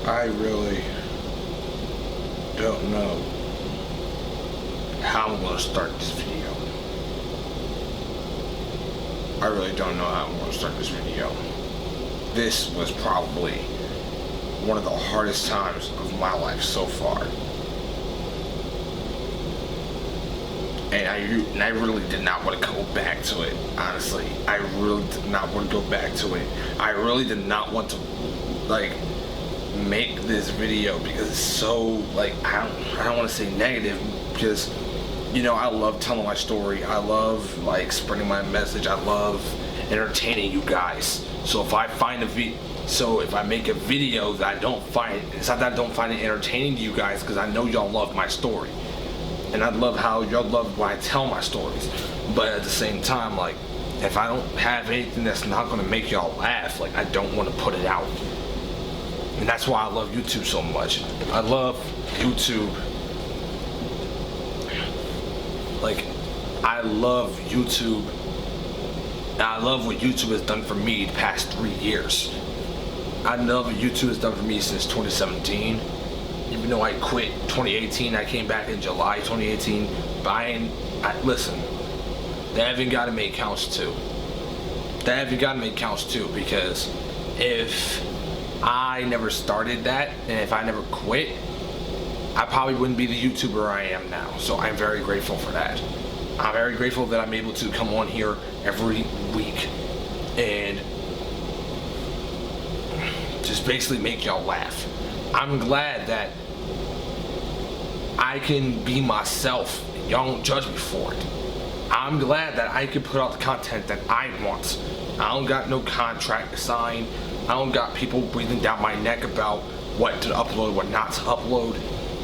I really don't know how I'm going to start this video. I really don't know how I'm going to start this video. This was probably one of the hardest times of my life so far. And I really did not want to go back to it, honestly. I really did not want to go back to it. I really did not want to, like, make this video because it's so, like, I don't want to say negative, because, you know, I love telling my story. I love, like, spreading my message. I love entertaining you guys. So if I make a video that I don't find, it's not that I don't find it entertaining to you guys, because I know y'all love my story. And I love how y'all love when I tell my stories. But at the same time, like, if I don't have anything that's not gonna make y'all laugh, like, I don't want to put it out. And that's why I love YouTube so much. I love YouTube. Like, I love YouTube. And I love what YouTube has done for me the past 3 years. I love what YouTube has done for me since 2017. Even though I quit 2018, I came back in July 2018. But listen, the Evan Godamake counts too. The Evan Godamake counts too, because if I never started that, and if I never quit, I probably wouldn't be the YouTuber I am now. So I'm very grateful for that. I'm very grateful that I'm able to come on here every week and just basically make y'all laugh. I'm glad that I can be myself. Y'all don't judge me for it. I'm glad that I can put out the content that I want. I don't got no contract to sign. I don't got people breathing down my neck about what to upload, what not to upload,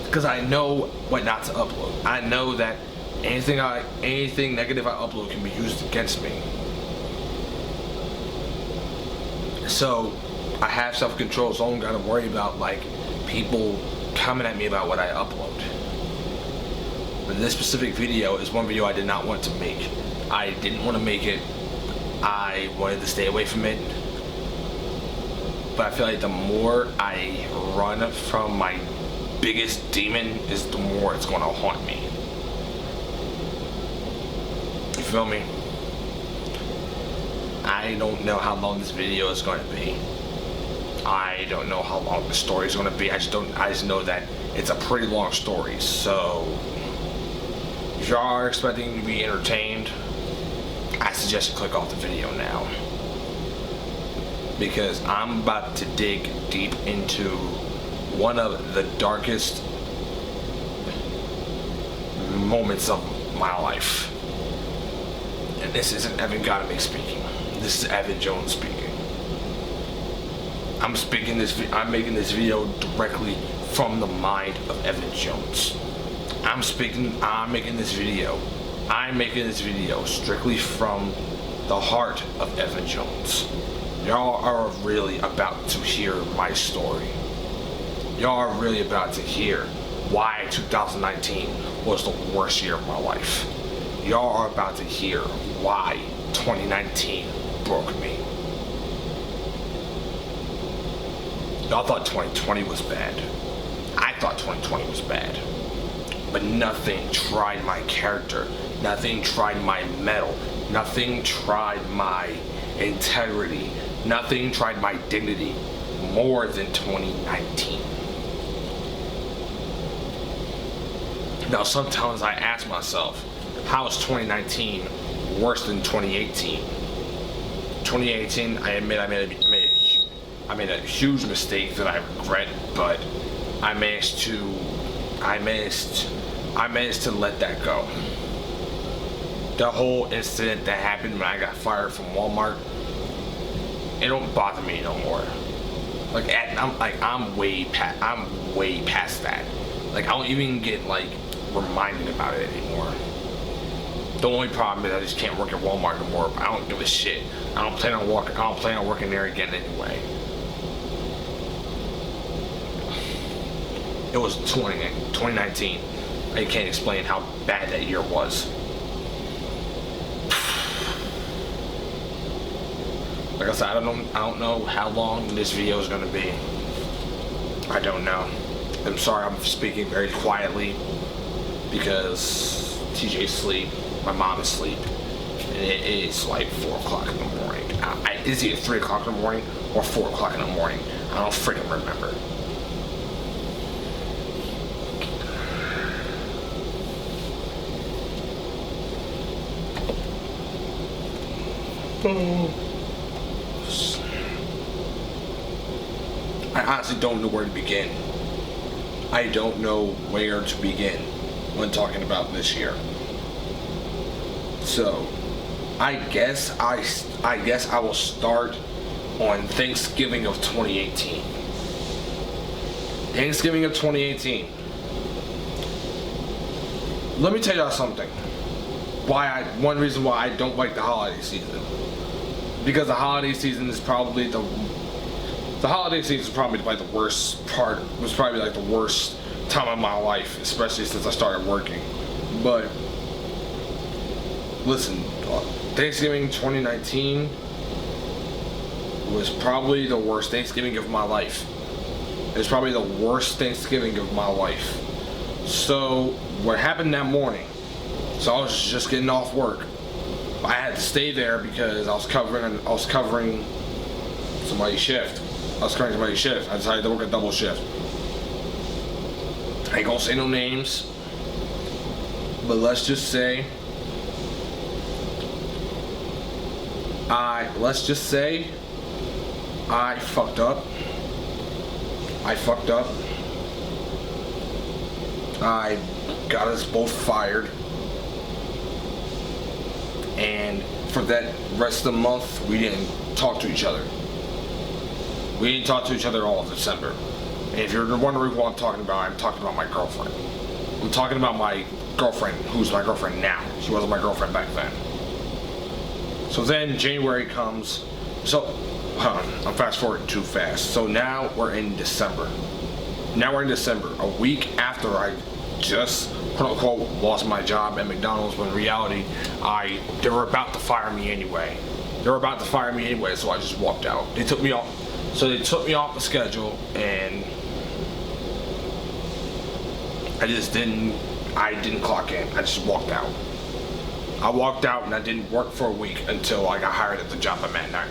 because I know what not to upload. I know that anything negative I upload can be used against me. So I have self-control, so I don't gotta worry about, like, people coming at me about what I upload. But this specific video is one video I did not want to make. I didn't want to make it. I wanted to stay away from it. But I feel like the more I run from my biggest demon, is the more it's going to haunt me. You feel me? I don't know how long this video is going to be. I don't know how long the story is going to be. I just know that it's a pretty long story. So if y'all are expecting to be entertained, I suggest you click off the video now, because I'm about to dig deep into one of the darkest moments of my life. And this isn't Evan Godamake speaking. This is Evan Jones speaking. I'm making this video directly from the mind of Evan Jones. I'm making this video strictly from the heart of Evan Jones. Y'all are really about to hear my story. Y'all are really about to hear why 2019 was the worst year of my life. Y'all are about to hear why 2019 broke me. Y'all thought 2020 was bad. I thought 2020 was bad. But nothing tried my character. Nothing tried my mettle. Nothing tried my integrity. Nothing tried my dignity more than 2019. Now sometimes I ask myself, how is 2019 worse than 2018? 2018, I admit I made a huge mistake that I regret, but I managed to let that go. The whole incident that happened when I got fired from Walmart, it don't bother me no more. Like, I'm way past that. Like, I don't even get, like, reminded about it anymore. The only problem is I just can't work at Walmart no more. I don't give a shit. I don't plan on working there again anyway. It was 2019. I can't explain how bad that year was. Like I said, I don't know how long this video is gonna be. I don't know. I'm sorry, I'm speaking very quietly because TJ's asleep, my mom is asleep, and it is like 4 o'clock in the morning. Is it 3 o'clock in the morning or 4 o'clock in the morning? I don't freaking remember. I honestly don't know where to begin. I don't know where to begin when talking about this year. So, I guess I will start on Thanksgiving of 2018. Thanksgiving of 2018. Let me tell y'all something. One reason why I don't like the holiday season. Because the holiday season is probably the holiday season is probably like the worst part. It was probably like the worst time of my life, especially since I started working. But listen, Thanksgiving 2019 was probably the worst Thanksgiving of my life. It's probably the worst Thanksgiving of my life. So what happened that morning? So I was just getting off work. I had to stay there because I was covering somebody's shift. I decided to work a double shift. I ain't gonna say no names, but let's just say I fucked up. I got us both fired. And for that rest of the month, we didn't talk to each other. We didn't talk to each other all of December. And if you're wondering what I'm talking about my girlfriend. I'm talking about my girlfriend, who's my girlfriend now. She wasn't my girlfriend back then. So then January comes. So, I'm fast forwarding too fast. So now we're in December. A week after I just quote unquote lost my job at McDonald's, when in reality they were about to fire me anyway. So I just walked out. They took me off the schedule, and I didn't clock in. I just walked out. I walked out and I didn't work for a week until I got hired at the job I'm at now.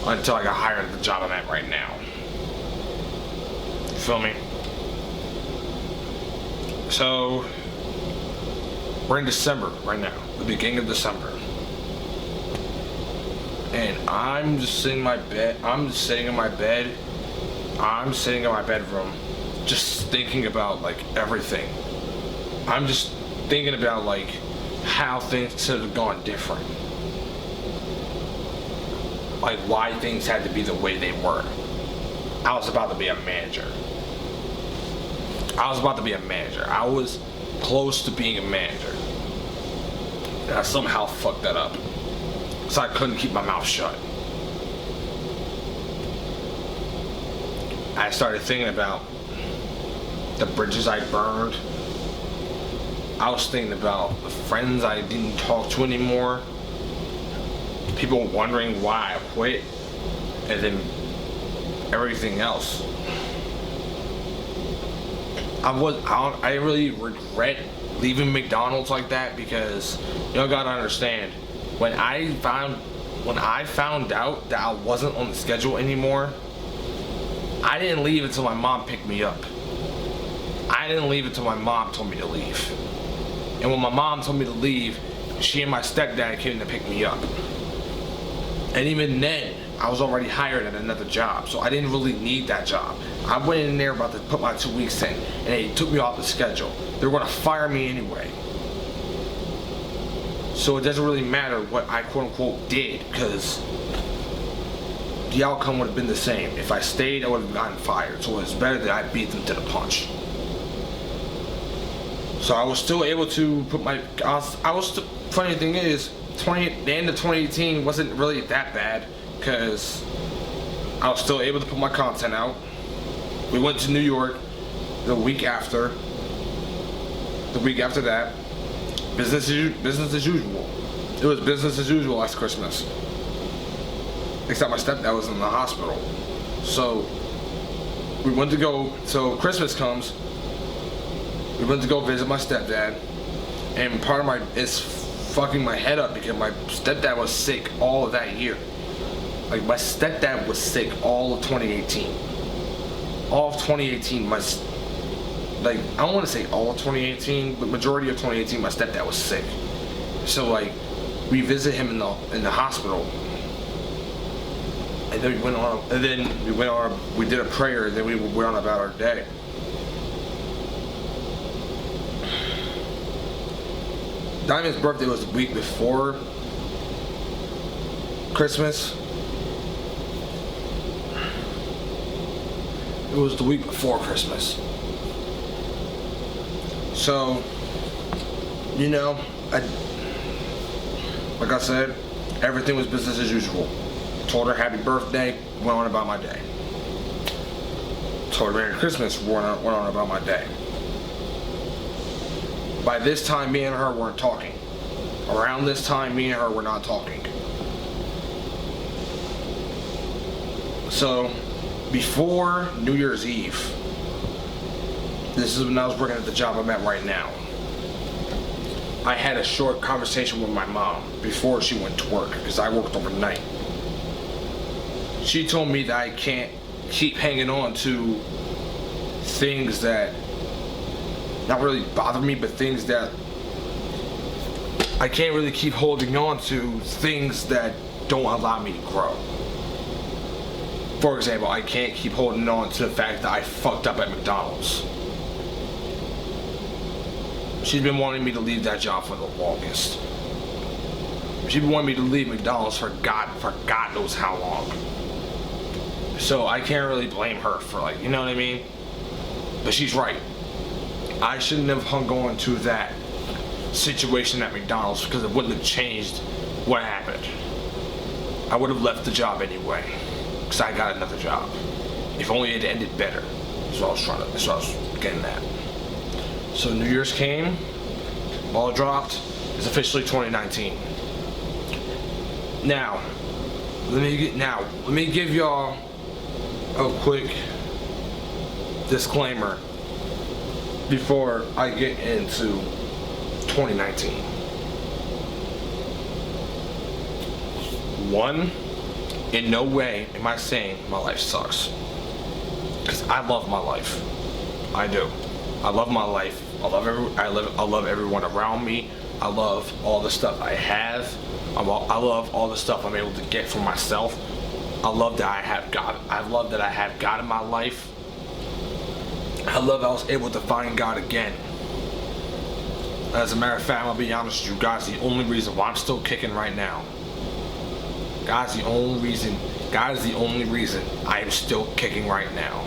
Right now. You feel me? So we're in December right now, the beginning of December. And I'm sitting in my bedroom, just thinking about like everything. I'm just thinking about like how things could have gone different. Like why things had to be the way they were. I was about to be a manager. I was close to being a manager. And I somehow fucked that up. So I couldn't keep my mouth shut. I started thinking about the bridges I burned. I was thinking about the friends I didn't talk to anymore. People wondering why I quit. And then everything else. I really regret leaving McDonald's like that, because y'all gotta understand, when I found out that I wasn't on the schedule anymore, I didn't leave until my mom picked me up. I didn't leave until my mom told me to leave. And when my mom told me to leave, she and my stepdad came to pick me up. And even then, I was already hired at another job, so I didn't really need that job. I went in there about to put my 2 weeks in, and they took me off the schedule. They were gonna fire me anyway. So it doesn't really matter what I quote unquote did, because the outcome would have been the same. If I stayed, I would have gotten fired. So it's better that I beat them to the punch. So I was still able to put my, funny thing is, the end of 2018 wasn't really that bad, because I was still able to put my content out. We went to New York the week after that. Business as usual. It was business as usual last Christmas. Except my stepdad was in the hospital. So we went to go. So Christmas comes. We went to go visit my stepdad, and part of my it's fucking my head up because my stepdad was sick all of that year. Like my stepdad was sick all of 2018. All of 2018, I don't want to say all of 2018, but majority of 2018, my stepdad was sick. So like, we visit him in the hospital, and then we did a prayer, and then we went on about our day. Diamond's birthday was the week before Christmas. It was the week before Christmas. So, you know, like I said, everything was business as usual. Told her happy birthday, went on about my day. Told her Merry Christmas, went on about my day. By this time, me and her weren't talking. Around this time, me and her were not talking. So, before New Year's Eve, this is when I was working at the job I'm at right now, I had a short conversation with my mom before she went to work, because I worked overnight. She told me that I can't keep hanging on to things that not really bother me, but things that I can't really keep holding on to, things that don't allow me to grow. For example, I can't keep holding on to the fact that I fucked up at McDonald's. She's been wanting me to leave that job for the longest. She's been wanting me to leave McDonald's for God knows how long. So I can't really blame her for, like, you know what I mean? But she's right. I shouldn't have hung on to that situation at McDonald's, because it wouldn't have changed what happened. I would have left the job anyway, because I got another job. If only it ended better. That's what I was getting at. So New Year's came, ball dropped. It's officially 2019. Now, let me give y'all a quick disclaimer before I get into 2019. One, in no way am I saying my life sucks, because I love my life. I do. I love my life. I love everyone around me. I love all the stuff I have. I love all the stuff I'm able to get for myself. I love that I have God. I love that I have God in my life. I love I was able to find God again. As a matter of fact, I'll be honest with you, God's the only reason why I'm still kicking right now. God's the only reason I am still kicking right now.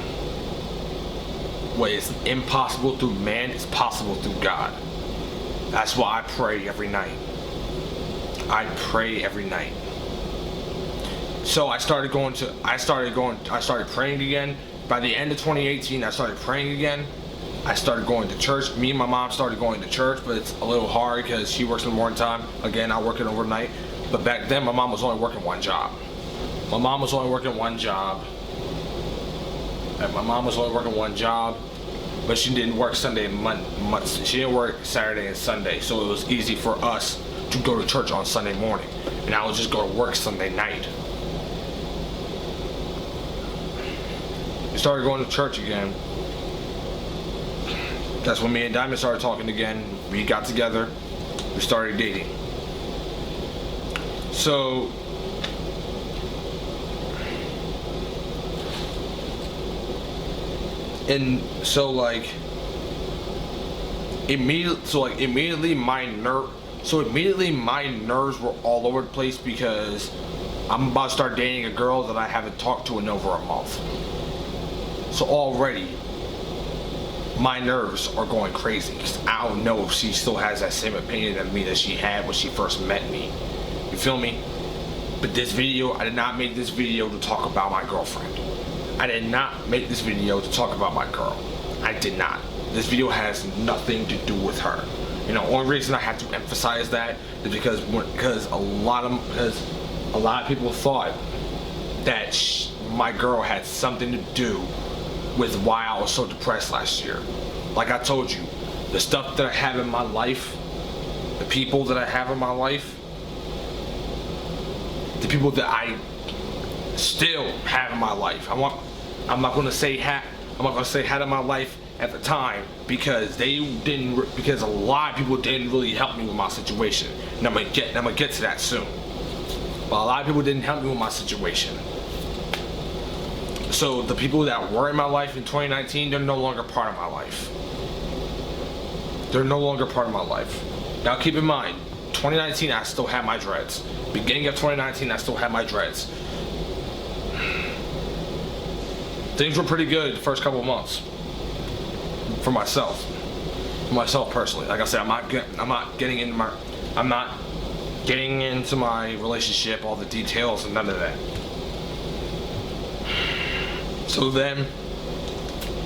What is impossible through man is possible through God. That's why I pray every night. I pray every night. So I started praying again. By the end of 2018, I started praying again. I started going to church. Me and my mom started going to church, but it's a little hard because she works in the morning time. Again, I work it overnight. But back then, my mom was only working one job. But she didn't work Sunday and Monday. She didn't work Saturday and Sunday, so it was easy for us to go to church on Sunday morning, and I would just go to work Sunday night. We started going to church again. That's when me and Diamond started talking again. We got together. We started dating. So immediately my nerves were all over the place, because I'm about to start dating a girl that I haven't talked to in over a month. So already my nerves are going crazy, because I don't know if she still has that same opinion of me that she had when she first met me. You feel me? But this video, I did not make this video to talk about my girlfriend. I did not make this video to talk about my girl. I did not. This video has nothing to do with her. You know, only reason I have to emphasize that is because a lot of people thought that my girl had something to do with why I was so depressed last year. Like I told you, the stuff that I have in my life, the people that I have in my life, the people that I still have in my life. I'm not gonna say had in my life at the time because because a lot of people didn't really help me with my situation. And I'm gonna get to that soon. But a lot of people didn't help me with my situation. So the people that were in my life in 2019, they're no longer part of my life. They're no longer part of my life. Now keep in mind, 2019 I still had my dreads. Beginning of 2019 I still had my dreads. Things were pretty good the first couple of months for myself personally. Like I said, I'm not getting into my relationship, all the details and none of that. So then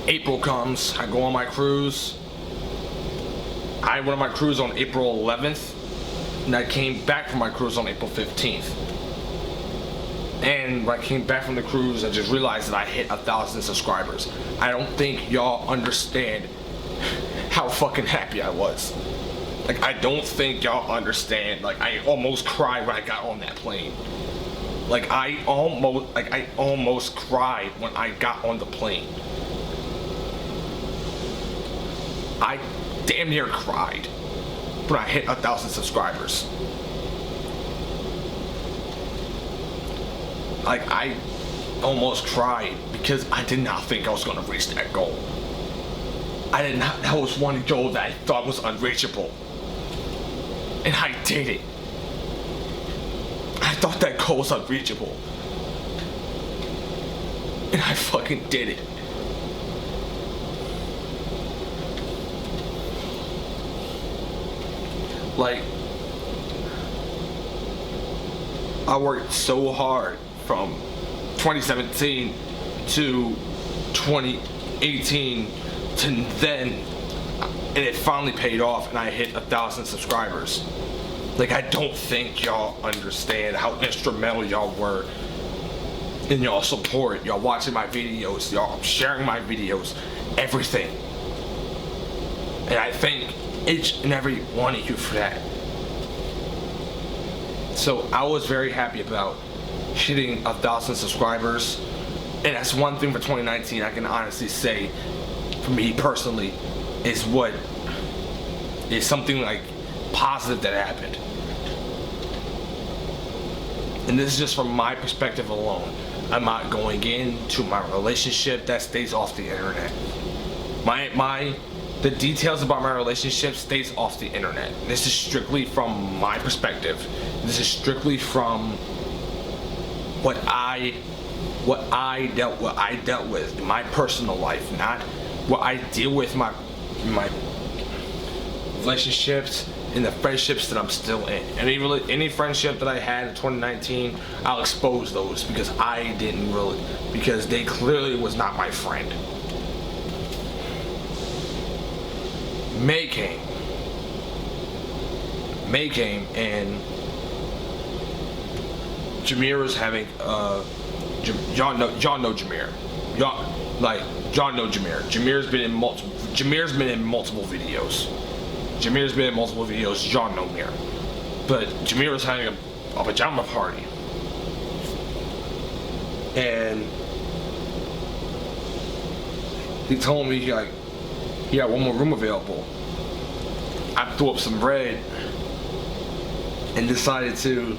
April comes, I go on my cruise. I went on my cruise on April 11th, and I came back from my cruise on April 15th. And when I came back from the cruise, I just realized that I hit 1,000 subscribers. I don't think y'all understand how fucking happy I was. Like, I don't think y'all understand. Like, I almost cried when I got on that plane. Like, I almost cried when I got on the plane. I damn near cried when I hit 1,000 subscribers. Like, I almost cried because I did not think I was gonna reach that goal. That was one goal that I thought was unreachable. And I did it. I thought that goal was unreachable. And I fucking did it. Like, I worked so hard from 2017 to 2018 to then, and it finally paid off and I hit 1,000 subscribers. Like, I don't think y'all understand how instrumental y'all were in y'all support, y'all watching my videos, y'all sharing my videos, everything. And I thank each and every one of you for that. So I was very happy about hitting 1,000 subscribers, and that's one thing for 2019 I can honestly say, for me personally, is something like positive that happened. And this is just from my perspective alone. I'm not going into my relationship. That stays off the internet. The details about my relationship stays off the internet. This is strictly from my perspective. This is strictly from what I dealt with in my personal life, not what I deal with my relationships and the friendships that I'm still in. Any friendship that I had in 2019, I'll expose those because because they clearly was not my friend. May came and Jameer was having y'all know Jameer. Y'all know Jameer. Jameer's been in multiple videos. Y'all know Jameer. But Jameer was having a pajama party. And he told me he had one more room available. I threw up some bread and decided to,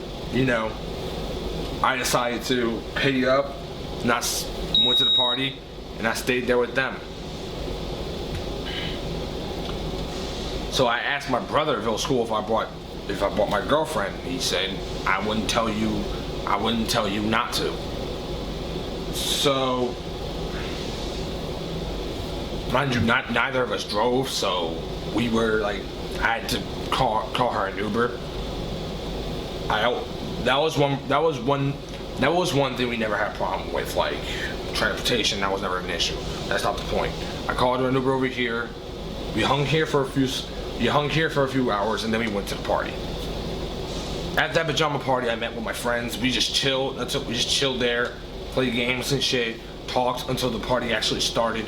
pay up, and I went to the party and I stayed there with them. So I asked my brother if it was cool if I brought my girlfriend. He said I wouldn't tell you not to. So mind you, neither of us drove, so we were I had to call her an Uber. That was one thing we never had a problem with, like transportation. That was never an issue. That's not the point. I called her an Uber over here. We hung here for a few hours, and then we went to the party. At that pajama party, I met with my friends. We just chilled. We just chilled there, played games and shit, talked until the party actually started.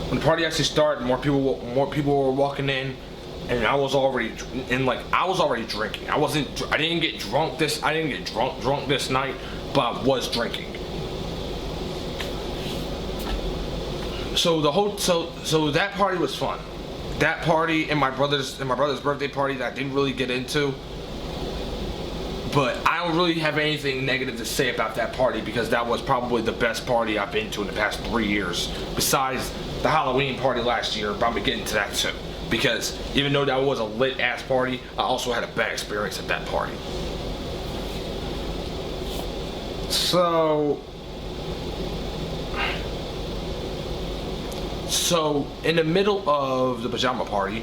When the party actually started, more people were walking in, and I was already drinking. I didn't get drunk this night, but I was drinking. So that party was fun. That party and my brother's birthday party that I didn't really get into. But I don't really have anything negative to say about that party because that was probably the best party I've been to in the past 3 years. Besides the Halloween party last year, but I'm gonna get into that too. Because even though that was a lit ass party, I also had a bad experience at that party. So in the middle of the pajama party,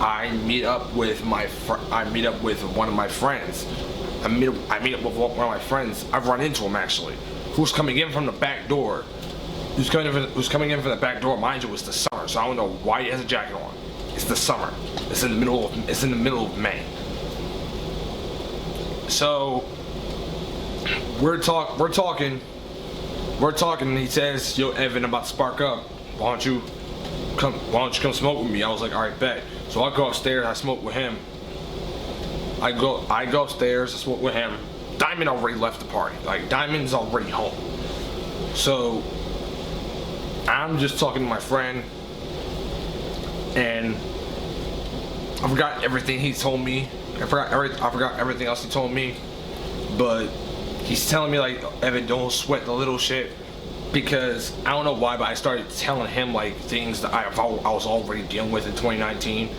I meet up with one of my friends. I meet up with one of my friends. I've run into him actually, who's coming in from the back door. Who's coming in from the back door? Mind you, it's the summer, so I don't know why he has a jacket on. It's the summer. It's in the middle of May. So we're talking, and he says, "Yo, Evan, I'm about to spark up. Why don't you come smoke with me?" I was like, "All right, bet." So I go upstairs. I smoke with him. I go upstairs. I smoke with him. Diamond already left the party. Like Diamond's already home. So I'm just talking to my friend, and I forgot everything he told me. I forgot everything else he told me. But he's telling me like, "Evan, don't sweat the little shit." Because I don't know why, but I started telling him like things that I was already dealing with in 2019.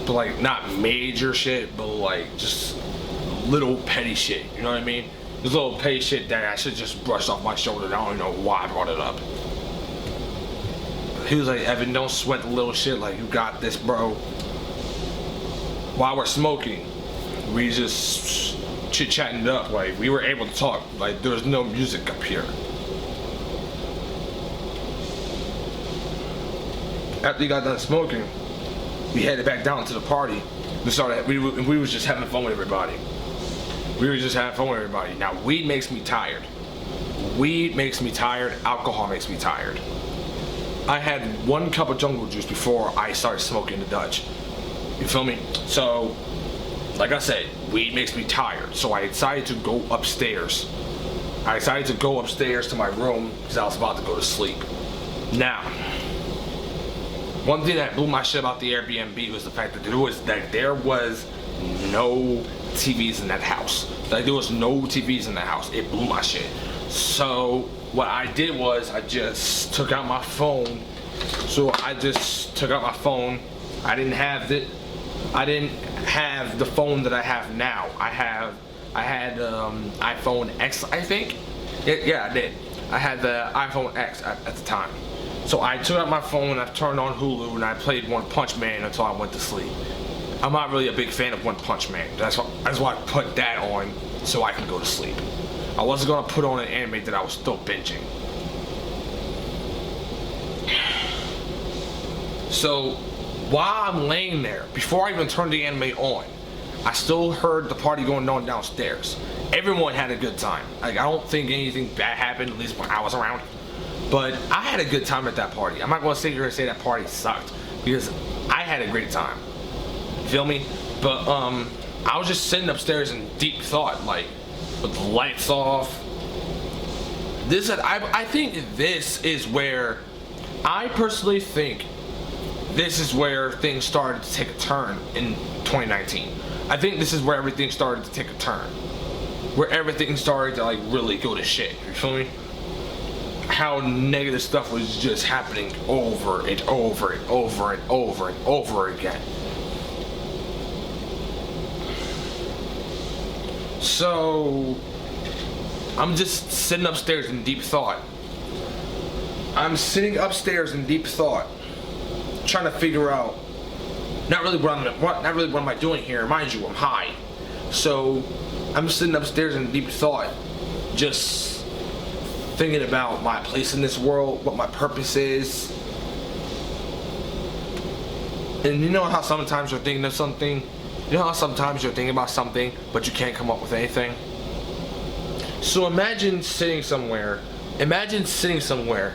But like not major shit, but like just little petty shit. You know what I mean? This little petty shit that I should just brush off my shoulder. I don't even know why I brought it up. He was like, "Evan, don't sweat the little shit. Like you got this, bro." While we're smoking, we just chit-chatting it up. Like we were able to talk. Like there was no music up here. After he got done smoking, we headed back down to the party. We was just having fun with everybody. Now weed makes me tired. Alcohol makes me tired. I had 1 cup of jungle juice before I started smoking the Dutch. You feel me? So, like I said, weed makes me tired. So I decided to go upstairs. To my room because I was about to go to sleep. Now, one thing that blew my shit about the Airbnb was the fact that there was no TVs in that house. Like there was no TVs in the house. It blew my shit. So what I did was I just took out my phone. I didn't have the phone that I have now. I had iPhone X, I think. Yeah, I did. I had the iPhone X at the time. So I took out my phone, I turned on Hulu, and I played One Punch Man until I went to sleep. I'm not really a big fan of One Punch Man. That's why I put that on so I can go to sleep. I wasn't gonna put on an anime that I was still binging. So while I'm laying there, before I even turned the anime on, I still heard the party going on downstairs. Everyone had a good time. Like I don't think anything bad happened, at least when I was around. But I had a good time at that party. I'm not going to sit here and say that party sucked because I had a great time. Feel me? But I was just sitting upstairs in deep thought, like with the lights off. I think this is where I personally think this is where things started to take a turn in 2019. I think this is where everything started to take a turn. Where everything started to like really go to shit. You feel me? How negative stuff was just happening over and over and over and over and over again. So I'm just sitting upstairs in deep thought. I'm sitting upstairs in deep thought, trying to figure out not really what am I doing here. Mind you, I'm high. So I'm sitting upstairs in deep thought, just thinking about my place in this world, what my purpose is. And you know how sometimes you're thinking of something? You know how sometimes you're thinking about something, but you can't come up with anything? So imagine sitting somewhere Imagine sitting somewhere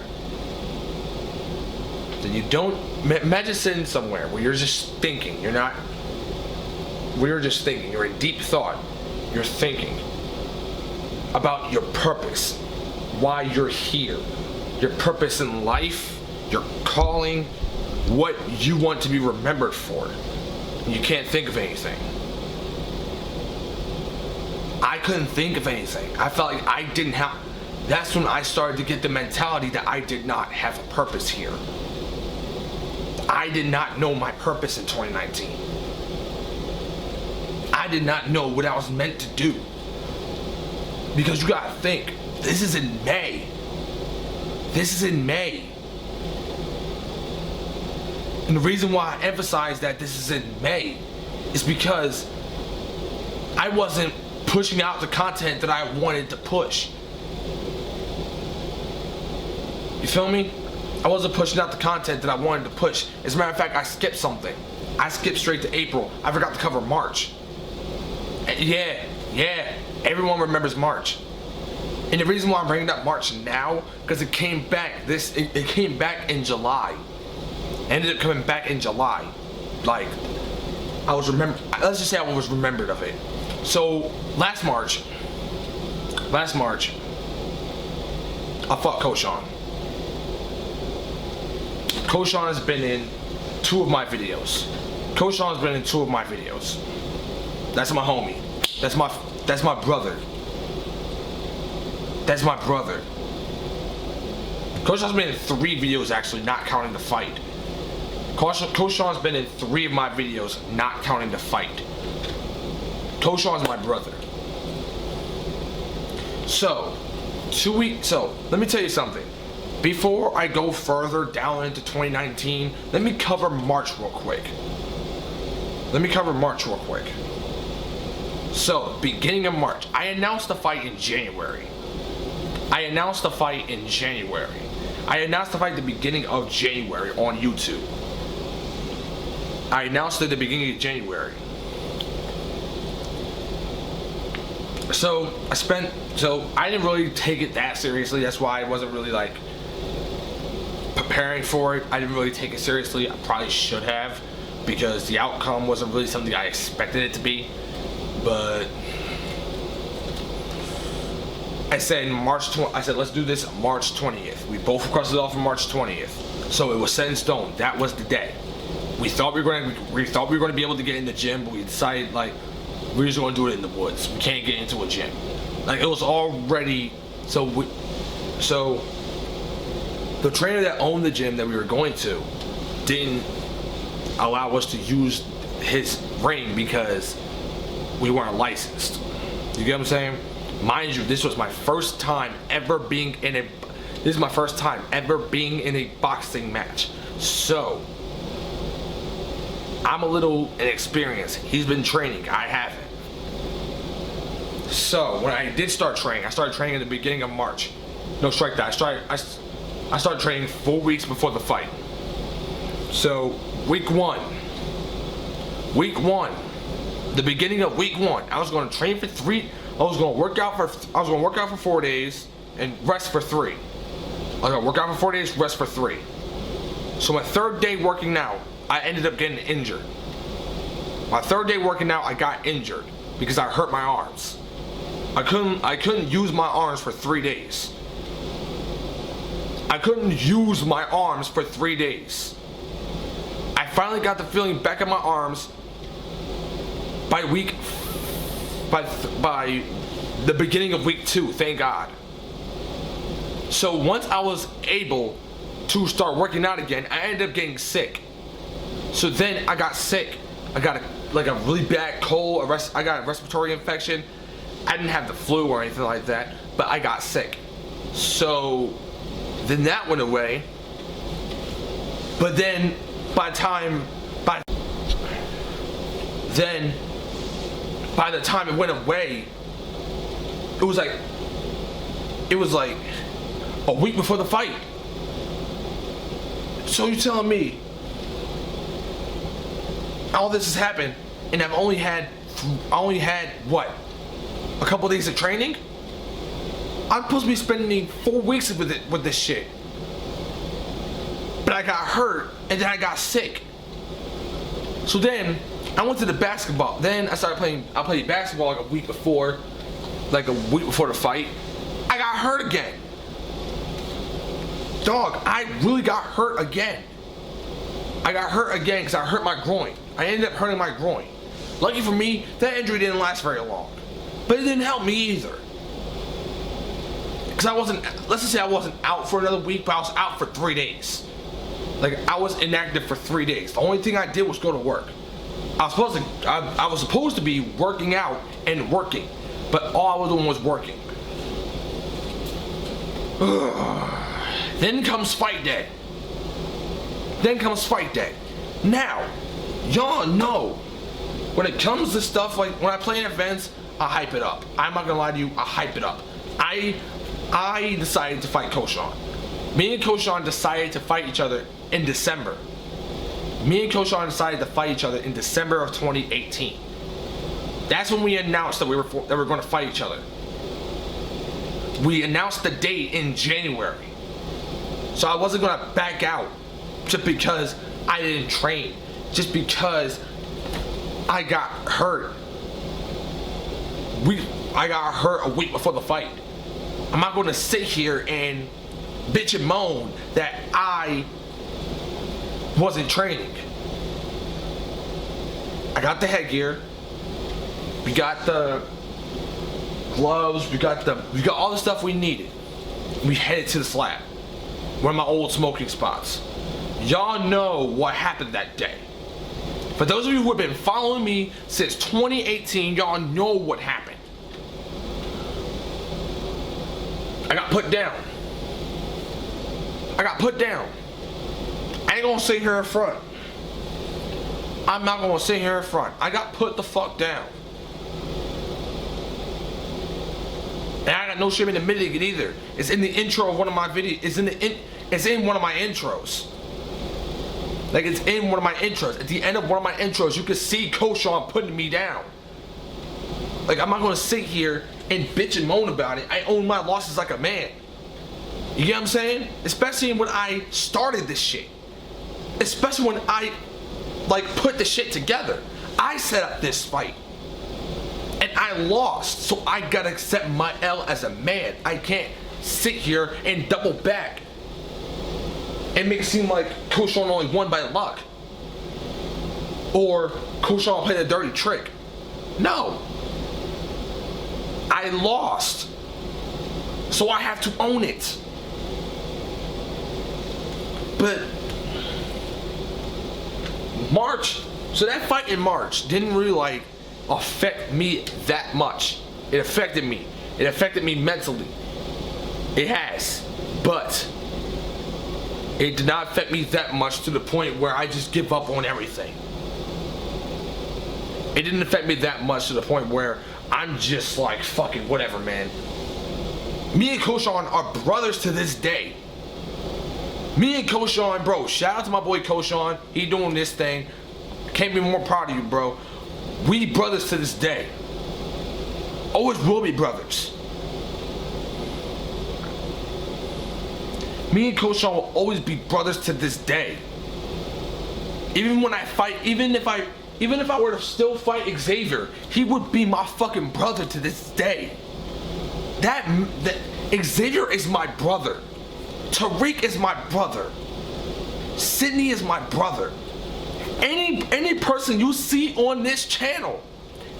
that you don't. Imagine sitting somewhere where you're just thinking. You're not. Where you're just thinking. You're in deep thought. You're thinking about your purpose, why you're here, your purpose in life, your calling, what you want to be remembered for. You can't think of anything. I couldn't think of anything. I felt like I didn't have. That's when I started to get the mentality that I did not have a purpose here. I did not know my purpose in 2019. I did not know what I was meant to do. Because you gotta think, this is in May. This is in May. And the reason why I emphasize that this is in May is because I wasn't pushing out the content that I wanted to push. You feel me? I wasn't pushing out the content that I wanted to push. As a matter of fact, I skipped something. I skipped straight to April. I forgot to cover March. Yeah, everyone remembers March. And the reason why I'm bringing up March now, because it came back it came back in July. Ended up coming back in July. Like, let's just say I was remembered of it. So last March, I fought Koshan. Koshan has been in 2 of my videos. That's my homie. That's my brother. That's my brother. Koshan's been in 3 videos actually, not counting the fight. Koshan's been in 3 of my videos, not counting the fight. Koshan's my brother. So let me tell you something. Before I go further down into 2019, let me cover March real quick. So, beginning of March, I announced the fight in January. I announced the fight at the beginning of January on YouTube. I announced it at the beginning of January. So I didn't really take it that seriously. That's why I wasn't really like preparing for it. I didn't really take it seriously. I probably should have, because the outcome wasn't really something I expected it to be. But I said let's do this March 20th. We both crossed it off on March 20th. So it was set in stone. That was the day. We thought we were going to be able to get in the gym, but we decided like we're just going to do it in the woods. We can't get into a gym. Like, it was already so the trainer that owned the gym that we were going to didn't allow us to use his ring because we weren't licensed. You get what I'm saying? Mind you, this was my first time ever being in a boxing match. So I'm a little inexperienced. He's been training. I haven't. So when I did start training, I started training at the beginning of March. No, strike that. I started training 4 weeks before the fight. So week one, the beginning of week 1, I was going to train for 3. I was going to work out for 4 days and rest for 3. I was going to work out for 4 days, rest for 3. So my 3rd day working out, I ended up getting injured. My 3rd day working out, I got injured because I hurt my arms. I couldn't use my arms for 3 days. I finally got the feeling back in my arms by the beginning of week 2, thank God. So once I was able to start working out again, I ended up getting sick. So then I got sick. I got a really bad cold. I got a respiratory infection. I didn't have the flu or anything like that, but I got sick. So then that went away. But then by the time it went away, it was like a week before the fight. So you're telling me all this has happened and I've only had what? A couple days of training? I'm supposed to be spending 4 weeks with this shit. But I got hurt and then I got sick. So then I went to the basketball. Then I played basketball like a week before the fight. I got hurt again. Dog, I really got hurt again. I got hurt again because I hurt my groin. I ended up hurting my groin. Lucky for me, that injury didn't last very long. But it didn't help me either. Because let's just say I wasn't out for another week, but I was out for 3 days. Like, I was inactive for 3 days. The only thing I did was go to work. I was supposed to be working out and working, but all I was doing was working. Then comes fight day. Now, y'all know, when it comes to stuff like when I play in events, I hype it up. I'm not gonna lie to you, I hype it up. I decided to fight Koshan. Me and Koshan decided to fight each other in December. Me and Koshan decided to fight each other in December of 2018. That's when we announced that we were going to fight each other. We announced the date in January. So I wasn't going to back out just because I didn't train. Just because I got hurt. I got hurt a week before the fight. I'm not going to sit here and bitch and moan that I wasn't training. I got the headgear. We got the gloves. We got all the stuff we needed. We headed to the slab. One of my old smoking spots. Y'all know what happened that day. For those of you who have been following me since 2018, y'all know what happened. I got put down. I ain't gonna sit here in front. I'm not gonna sit here in front. I got put the fuck down. And I got no shame in admitting it either. It's in the intro of one of my videos. It's in one of my intros. Like, it's in one of my intros. At the end of one of my intros, you can see Koshan putting me down. Like, I'm not gonna sit here and bitch and moan about it. I own my losses like a man. You get what I'm saying? Especially when I started this shit. Especially when I, put the shit together. I set up this fight. And I lost. So I gotta accept my L as a man. I can't sit here and double back and make it seem like Koshan only won by luck. Or Koshan played a dirty trick. No. I lost. So I have to own it. But March, so that fight in March didn't really affect me that much. It affected me. It affected me mentally. It has. But it did not affect me that much to the point where I just give up on everything. It didn't affect me that much to the point where I'm just like, fucking whatever, man. Me and Koshan are brothers to this day. Me and Koshan, bro, shout out to my boy Koshan. He doing this thing. Can't be more proud of you, bro. We brothers to this day. Always will be brothers. Me and Koshan will always be brothers to this day. Even when I fight, even if I were to still fight Xavier, he would be my fucking brother to this day. That Xavier is my brother. Tariq is my brother. Sydney is my brother. Any person you see on this channel,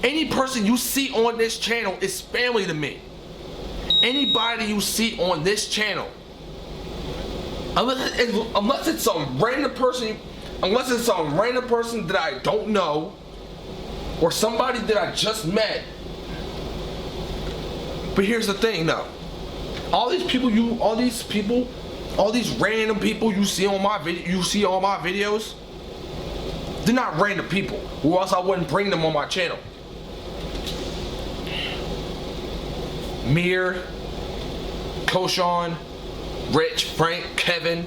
is family to me. Anybody you see on this channel, unless it's some random person that I don't know, or somebody that I just met. But here's the thing, though. All these random people you see on my videos, they're not random people, or else I wouldn't bring them on my channel. Mir, Koshan, Rich, Frank, Kevin.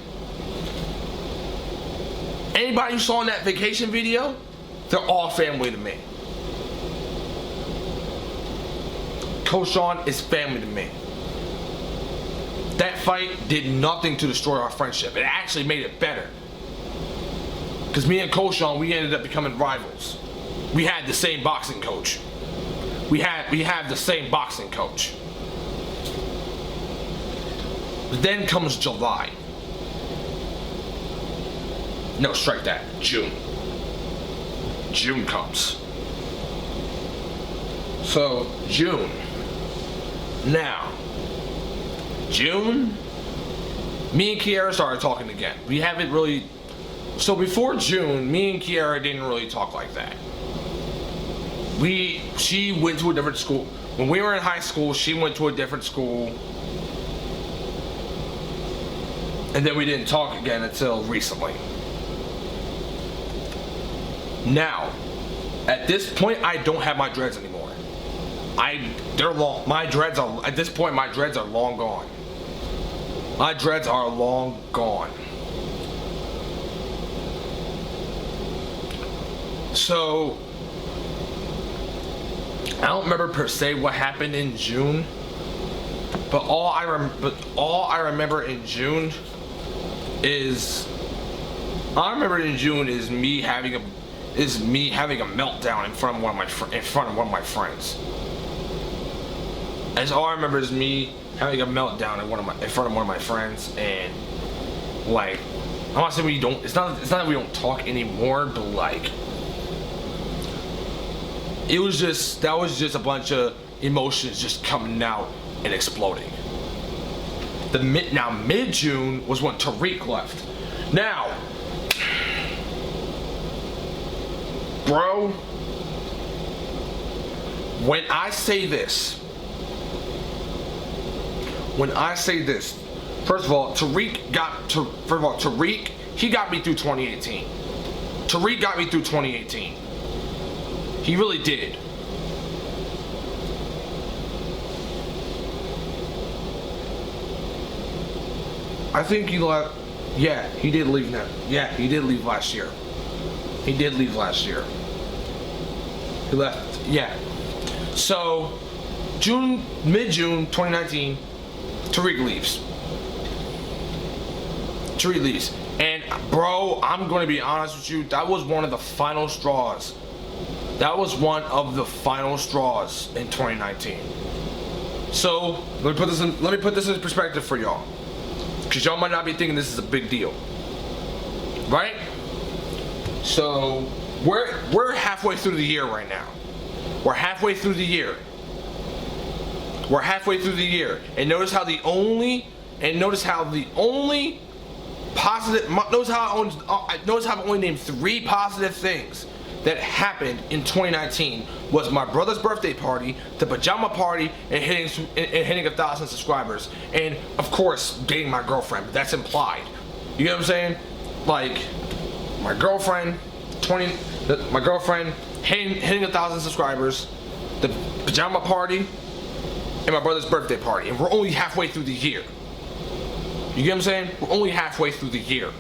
Anybody you saw in that vacation video, they're all family to me. Koshan is family to me. that fight did nothing to destroy our friendship. It actually made it better. Because me and Koshan, we ended up becoming rivals. We had the same boxing coach. We have the same boxing coach. But then comes July. No, strike that. June. June comes. So, June. Now, June, me and Kiara started talking again. We haven't really... So before June, me and Kiara didn't really talk like that. She went to a different school. When we were in high school, she went to a different school. And then we didn't talk again until recently. Now, at this point, I don't have my dreads anymore. They're long. My dreads are, at this point, my dreads are long gone. My dreads are long gone. So, I don't remember per se what happened in June, but all I remember in June is me having a meltdown in front of one of my friends. That's all I remember is me having a meltdown in front of one of my friends, and like, I'm not saying we don't. It's not that we don't talk anymore, but like, that was just a bunch of emotions just coming out and exploding. Now mid-June was when Tariq left. Now, bro, when I say this, first of all, Tariq, he got me through 2018. Tariq got me through 2018. He really did. I think he left. Yeah, he did leave now. Yeah, he did leave last year. He did leave last year. He left. Yeah. So, mid-June 2019, Tariq leaves. And bro, I'm going to be honest with you. That was one of the final straws. That was one of the final straws in 2019. So let me put this in perspective for y'all, because y'all might not be thinking this is a big deal, right? So we're halfway through the year right now. We're halfway through the year. And notice how the only positive. Notice how I only named 3 positive things that happened in 2019 was my brother's birthday party, the pajama party, and hitting 1,000 subscribers, and of course dating my girlfriend. But that's implied. You know what I'm saying? Like my girlfriend, hitting 1,000 subscribers, the pajama party, and my brother's birthday party, and we're only halfway through the year. You get what I'm saying? We're only halfway through the year.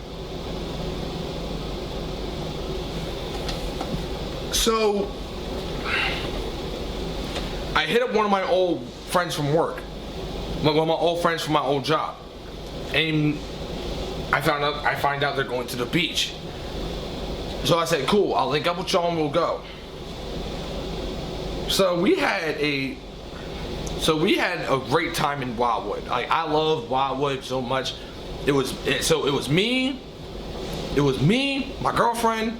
So, I hit up one of my old friends from work, one of my old friends from my old job, and I find out they're going to the beach. So I said, cool, I'll link up with y'all and we'll go. So we had a great time in Wildwood. I love Wildwood so much. It was me, my girlfriend,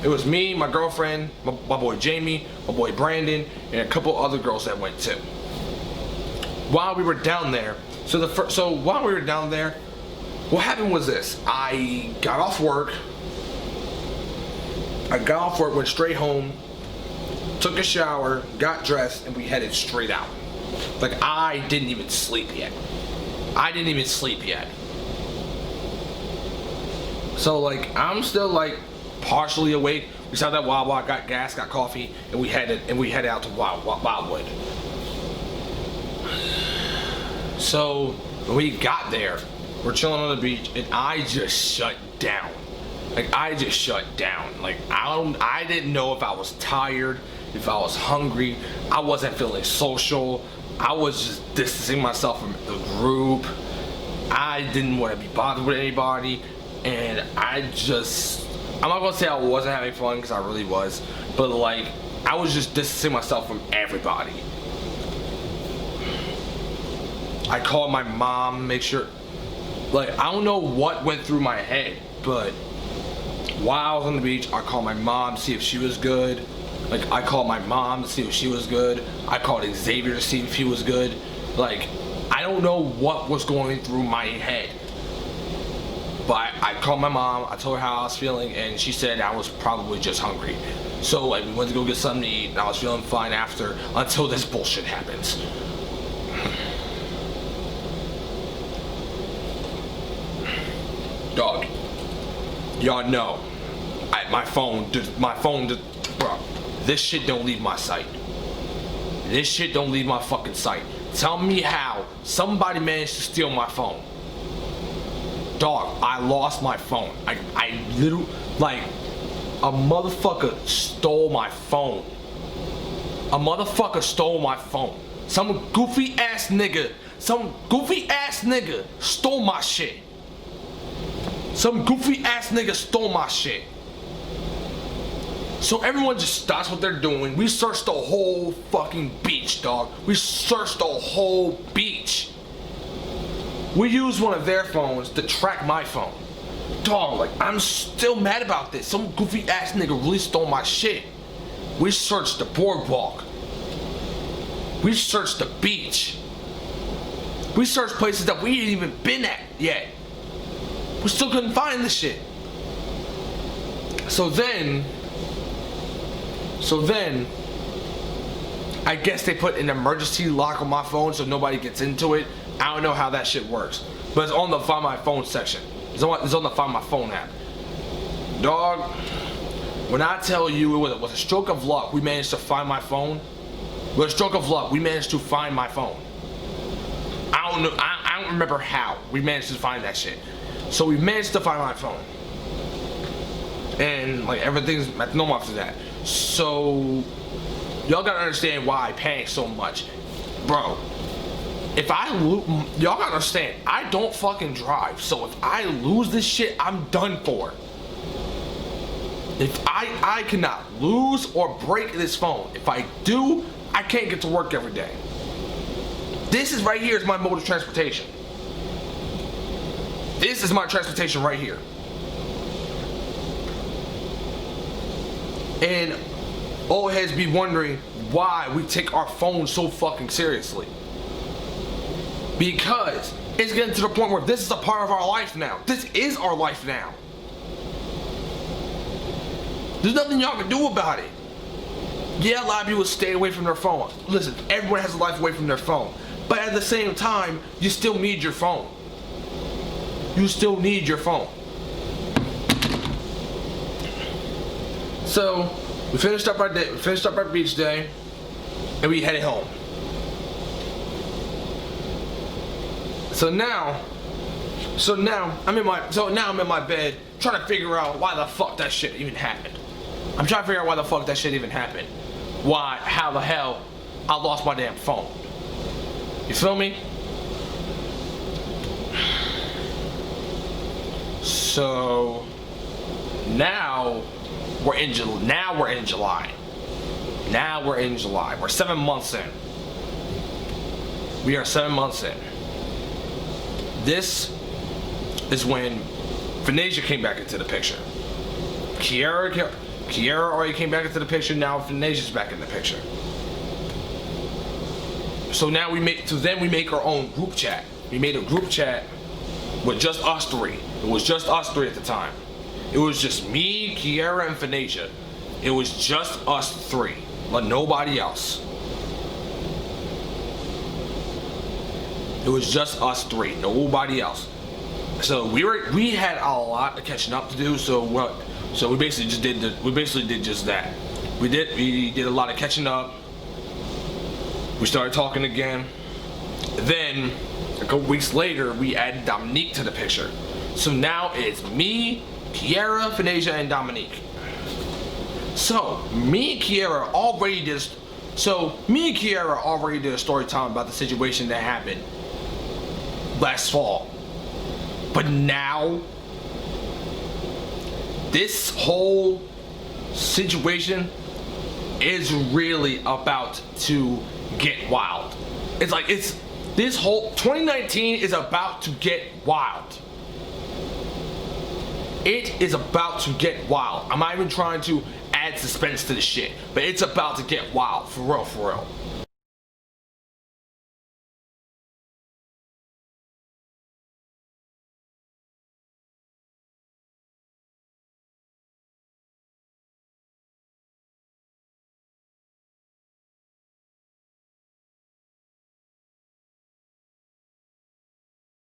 my boy Jamie, my boy Brandon, and a couple other girls that went too. While we were down there, what happened was this: I got off work, went straight home, took a shower, got dressed, and we headed straight out. Like, I didn't even sleep yet. So like, I'm still like partially awake. We stopped at Wawa, got gas, got coffee, and we headed out to Wildwood. So when we got there, we're chilling on the beach, and I just shut down. Like, I didn't know if I was tired, if I was hungry. I wasn't feeling social. I was just distancing myself from the group. I didn't want to be bothered with anybody, and I'm not gonna say I wasn't having fun, because I really was, but like, I was just distancing myself from everybody. I called my mom, make sure, like, I don't know what went through my head, but while I was on the beach, I called my mom to see if she was good. Like, I called my mom to see if she was good. I called Xavier to see if he was good. Like, I don't know what was going through my head. But I called my mom, I told her how I was feeling, and she said I was probably just hungry. So like, we went to go get something to eat, and I was feeling fine after, until this bullshit happens. Dog, y'all know, my phone, bro, this shit don't leave my sight. This shit don't leave my fucking sight. Tell me how somebody managed to steal my phone. Dog, I lost my phone. I literally, like, a motherfucker stole my phone. A motherfucker stole my phone. Some goofy ass nigga stole my shit. Some goofy ass nigga stole my shit. So everyone just stops what they're doing. We searched the whole fucking beach, dog. We searched the whole beach. We used one of their phones to track my phone. Dog, like, I'm still mad about this. Some goofy ass nigga really stole my shit. We searched the boardwalk. We searched the beach. We searched places that we ain't even been at yet. We still couldn't find the shit. So then, I guess they put an emergency lock on my phone so nobody gets into it. I don't know how that shit works, but it's on the Find My Phone section. It's on the Find My Phone app. Dog, when I tell you it was a stroke of luck, we managed to find my phone. With a stroke of luck, we managed to find my phone. I don't know. I don't remember how we managed to find that shit. So we managed to find my phone, and like, everything's normal after that. So y'all gotta understand why I panic so much, bro. If y'all gotta understand, I don't fucking drive. So if I lose this shit, I'm done for. If I cannot lose or break this phone. If I do, I can't get to work every day. This is right here is my mode of transportation. This is my transportation right here. And old heads be wondering why we take our phone so fucking seriously. Because it's getting to the point where this is a part of our life now. This is our life now. There's nothing y'all can do about it. Yeah, a lot of people stay away from their phone. Listen, everyone has a life away from their phone. But at the same time, you still need your phone. You still need your phone. So we finished up our day. We finished up our beach day, and we headed home. So now I'm in my bed trying to figure out why the fuck that shit even happened. I'm trying to figure out why the fuck that shit even happened. How the hell I lost my damn phone. You feel me? So now we're in July. We're 7 months in. We are 7 months in. This is when Venetia came back into the picture. Kiara already came back into the picture. Now Venetia's back in the picture. So now we make our own group chat. We made a group chat with just us three. It was just us three at the time. It was just me, Kiara, and Venetia. It was just us three, but nobody else. It was just us three, nobody else. So we had a lot of catching up to do. So we basically did just that. We did a lot of catching up. We started talking again. Then a couple weeks later, we added Dominique to the picture. So now it's me, Kiara, Venetia, and Dominique. So me and Kiara already did a story time about the situation that happened last fall. But now, this whole situation is really about to get wild. It's like this whole 2019 is about to get wild. It is about to get wild. I'm not even trying to add suspense to the shit, but it's about to get wild, for real, for real.